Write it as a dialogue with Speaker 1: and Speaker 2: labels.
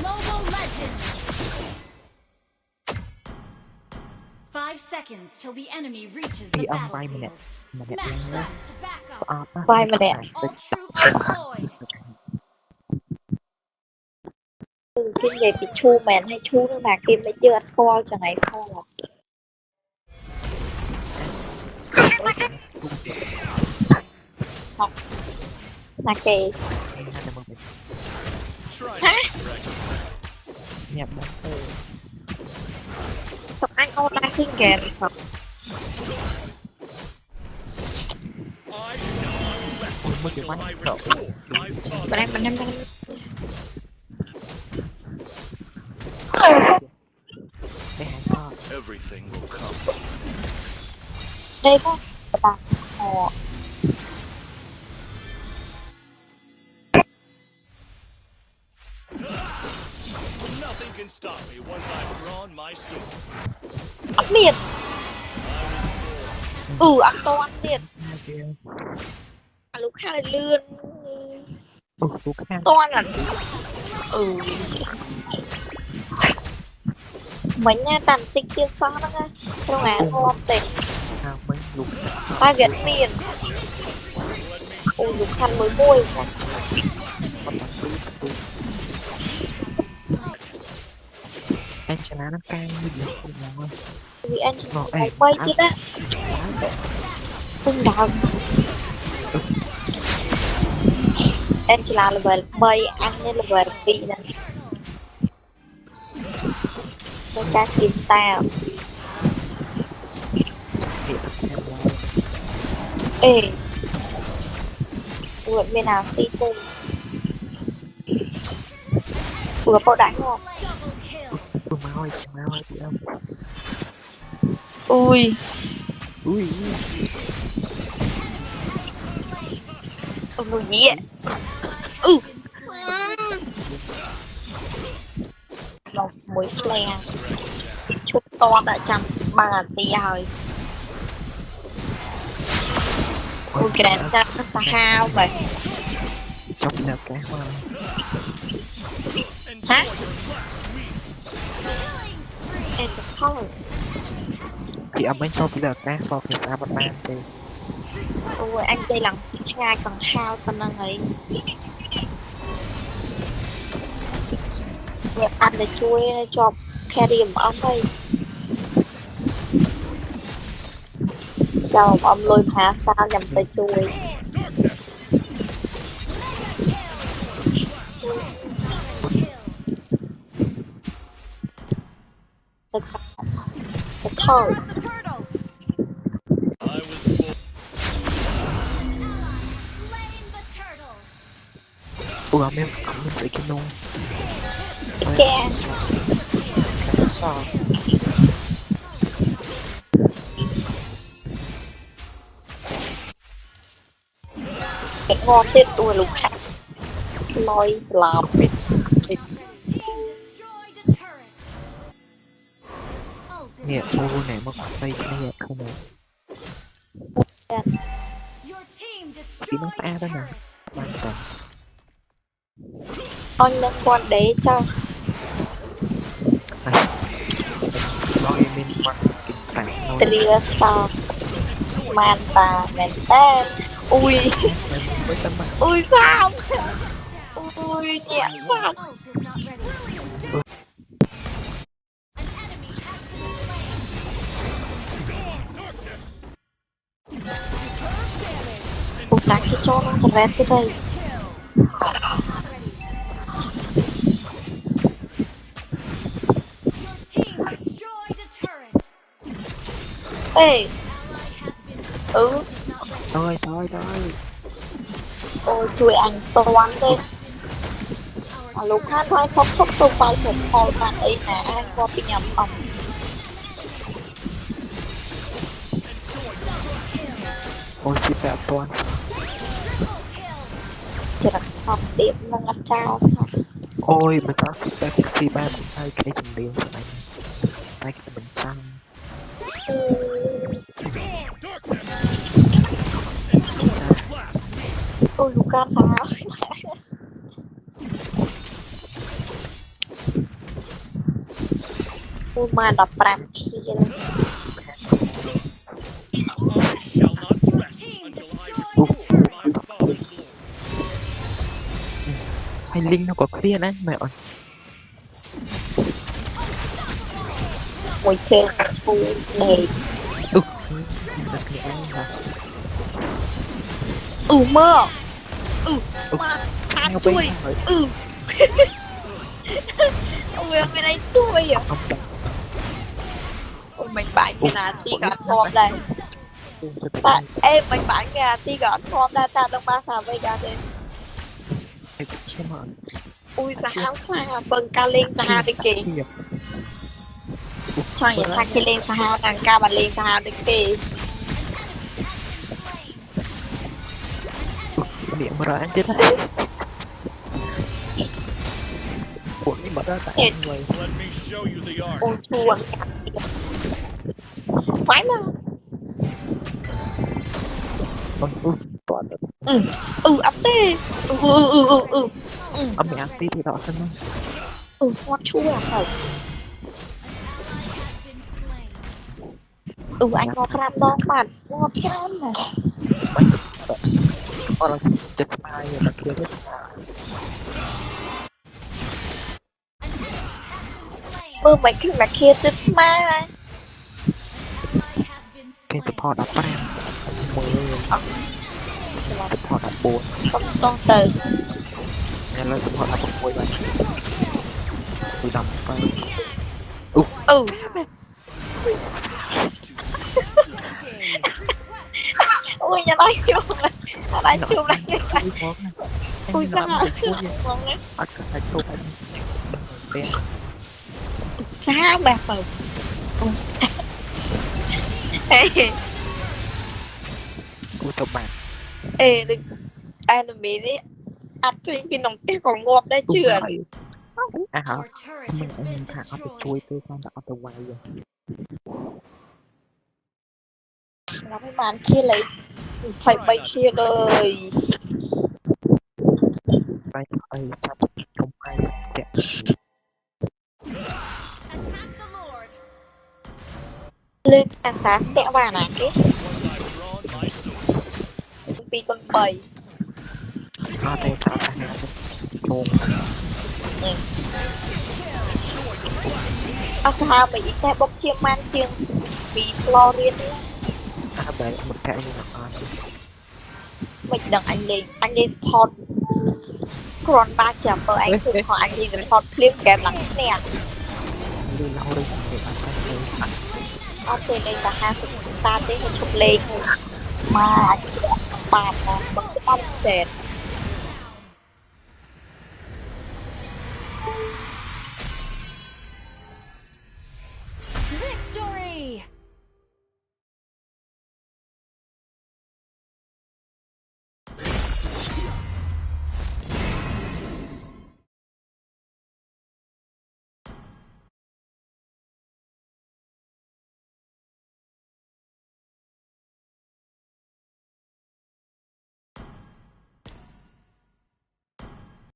Speaker 1: Mobile Legends! 5 seconds till the enemy reaches the battlefield. Smash left to back up.
Speaker 2: Vai mà nè.
Speaker 1: All troops deployed.
Speaker 2: Khi về bị chu mèn hay chu nó là kim lấy chưa score cho ngày sau là là kì hả
Speaker 3: nhập bóng từ
Speaker 2: tập anh online khi kèm thật
Speaker 3: một cái mắt cậu
Speaker 2: bạn em
Speaker 3: cái hàng to
Speaker 2: đây có bạn họ ăn liệt ăn to ăn liệt lúc khác là lươn
Speaker 3: lúc khác
Speaker 2: to là mấy nha tàn tích tiên xó đó nha trong án ngon tệ
Speaker 3: sao mấy lúc
Speaker 2: ta gần miền lúc khăn mới môi nha
Speaker 3: anh chả nó cay như vậy không ngon
Speaker 2: vì anh chỉ một bay chứ đó không đau anh chỉ là về bay ăn nên là về vị nè cái cá kim tao ê vượt bên nào tí tư vừa có đánh không
Speaker 3: máu chị em
Speaker 2: ui
Speaker 3: ui
Speaker 2: mùi gì ạ một mũi flare chút to đã chăm ba tí rồi ui cái đàn chắc nó xa hao vậy
Speaker 3: chọc là cá hoa
Speaker 2: hả em không
Speaker 3: thì ông ấy cho là cá so với sao bạn ban thì
Speaker 2: ui anh đây là ngay còn hao con năng ấy Nhật ăn để chui cho carry ông ơi chào ông lôi phá sao nhằm tới chui thôi
Speaker 3: ông em phải cái nô
Speaker 2: kè
Speaker 3: sao
Speaker 2: cái ngon tết ui lục hạt lôi lọp
Speaker 3: nè ô này mà đây nè không nè chỉ nó pha đó nè quan trọng
Speaker 2: con liên quan đế cho
Speaker 3: lo em nên quan kinh tạng
Speaker 2: Tria sao Manta Menta ui ui sao ui nhẹ sao ui ta khi cho nó một vét cái đây ê
Speaker 3: thôi
Speaker 2: ôi chui anh toán đi lúc hát nói không không tôi phải một hồi bạn ấy nè anh qua bị nhầm ông
Speaker 3: ôi chị bẹ toàn
Speaker 2: chỉ là học điểm là ngặt trao sao
Speaker 3: ôi mà tao thích bẹ xì ba hai cái chừng điên sao này hai cái mình xăng
Speaker 2: ôi Luca phá Ui mà đập ram kia
Speaker 4: I shall not rest
Speaker 1: Team
Speaker 4: until I
Speaker 1: destroyed
Speaker 4: restore
Speaker 1: the
Speaker 4: my father's glory.
Speaker 3: Hay Linh nó có clear đấy mẹ ơi.
Speaker 2: Mùi chơi phu đầy
Speaker 3: Được clear đấy hả?
Speaker 2: Mơ mà khát
Speaker 3: Theo
Speaker 2: chui
Speaker 3: bên hỏi
Speaker 2: Ui cái này chui à
Speaker 3: ông ta
Speaker 2: Ui mình bán cái nào tí gọt form đây Ta mình bán cái nào tí gọt form đây ta đông ba xà vây ra đây
Speaker 3: em cũng chưa mở
Speaker 2: Ui sao sao vâng ca lên sao đi kì cho những thằng khi lên sao nàng ca mà lên sao đi kì
Speaker 3: miệng mà ra anh chết đấy. Ủa nhưng mà ra tại anh người
Speaker 4: Let me show you the art.
Speaker 2: Ôi chua Khoái mà
Speaker 3: còn toàn được
Speaker 2: ấp tê
Speaker 3: âm nhạc tí thì đó thân
Speaker 2: ngon chua à phải
Speaker 1: has been slain.
Speaker 2: anh ngon ram đong bạn ngon chán mà
Speaker 3: mấy con là chết mai rồi là kia hết
Speaker 2: mơ mấy cái mà kia chết ma này
Speaker 3: cái support đập bam mới support đập bốn
Speaker 2: không con từ
Speaker 3: nên là support đập một vậy từ đập bam
Speaker 2: ui nhà nói chung là nói chung là như vậy ui sao
Speaker 3: ngon
Speaker 2: đấy
Speaker 3: ăn cả hai tô anh đen
Speaker 2: sao bà phật
Speaker 3: cô tao bạn
Speaker 2: ê đừng enemy đấy ăn chuyên pin nòng tiếc còn ngọt đấy chưa
Speaker 3: à hả
Speaker 1: Our turret
Speaker 3: mình
Speaker 1: has been
Speaker 3: thả ở
Speaker 1: destroyed.
Speaker 3: chui tôi con đã ở từ ngoài rồi
Speaker 2: nó mới màn kia lấy phải bay kia đời
Speaker 3: bay ơi sao không ai sẽ
Speaker 1: Attack the Lord.
Speaker 2: lên ăn sáng sẽ vào nè cái
Speaker 4: Once I've drawn my sword,
Speaker 2: vì con bầy
Speaker 3: nó đây sao phải là trôn
Speaker 2: sao mà ít xe bốc chiêm man chiêng vì Florian
Speaker 3: à bé một cái như là
Speaker 2: mình đừng anh lên support còn ba chậm vợ anh thường hỏi anh đi support phim kèm lắng nè
Speaker 3: đi lâu đây để bạn xem thấy
Speaker 2: ok đây là 20 ta tới một chục lên mà anh bạn mà bằng cái bông chèn